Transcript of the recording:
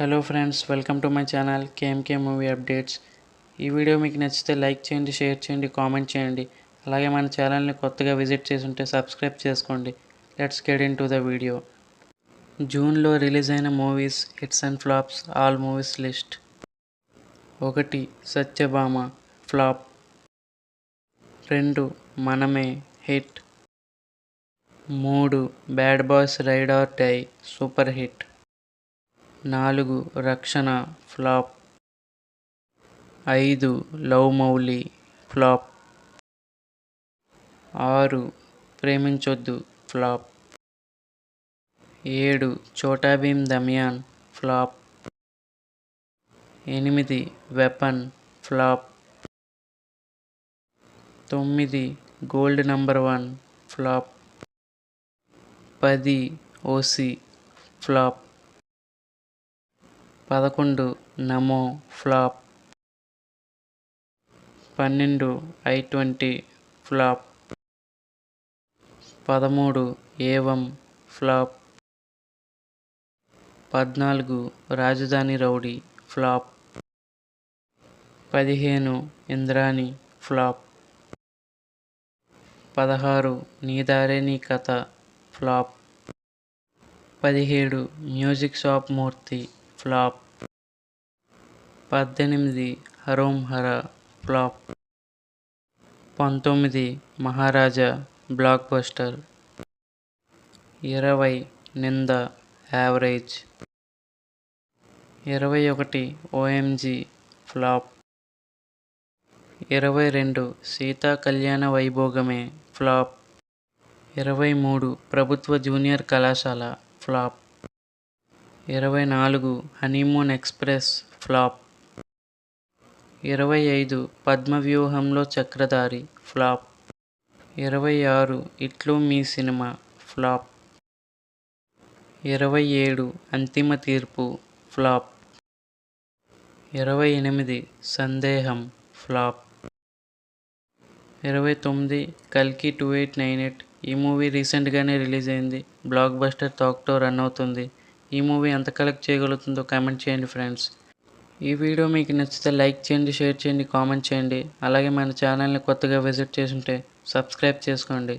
Hello friends, welcome to my channel KMK movie updates. ఈ video మీకు నచ్చితే like చేయండి, షేర్ చేయండి, కామెంట్ చేయండి. అలాగే మన ఛానల్ని కొత్తగా విజిట్ చేసి ఉంటే సబ్స్క్రైబ్ చేసుకోండి. Let's get into the video. జూన్లో రిలీజ్ అయిన movies hits and flops. All movies list. 1. Satyabhama flop. 2. Manamey hit. 3. Bad boys ride or die super hit. 4. Rakshana flop. 5. Love Mouli flop. 6. Preminchoddu flop. 7. Chota Bheem Damyaan flop. 8. Weapon flop. 9. Gold number 1 flop. 10. OC flop. 11. Namo flop. 12. I-20 flop. 13. Evam flop. 14. రాజధాని rowdy flop. 15. Indrani flop. 16. నీదారే నీ కథ flop. 17. Music shop మూర్తి flop. 18. హరోం హర flop. 19. మహారాజా block buster. 20. నింద average. 21. OMG flop. 22. Sita కళ్యాణ Vaibhogame flop. 23. ప్రభుత్వ junior కళాశాల flop. 24. Honeymoon express flop. 25. పద్మవ్యూహంలో Chakradhari flop. 26. ఇట్లు మీ cinema flop. 27. అంతిమ తీర్పు ఫ్లాప్. 28. సందేహం ఫ్లాప్. 29. కల్కి 2898. ఈ మూవీ రీసెంట్గానే రిలీజ్ అయింది. బ్లాక్ బస్టర్ టాక్తో రన్ అవుతుంది. ఈ మూవీ ఎంత కలెక్ట్ చేయగలుగుతుందో కామెంట్ చేయండి ఫ్రెండ్స్. ఈ వీడియో మీకు నచ్చితే లైక్ చేయండి, షేర్ చేయండి, కామెంట్ చేయండి. అలాగే మన ఛానల్ని కొత్తగా విజిట్ చేసి ఉంటే సబ్స్క్రైబ్ చేసుకోండి.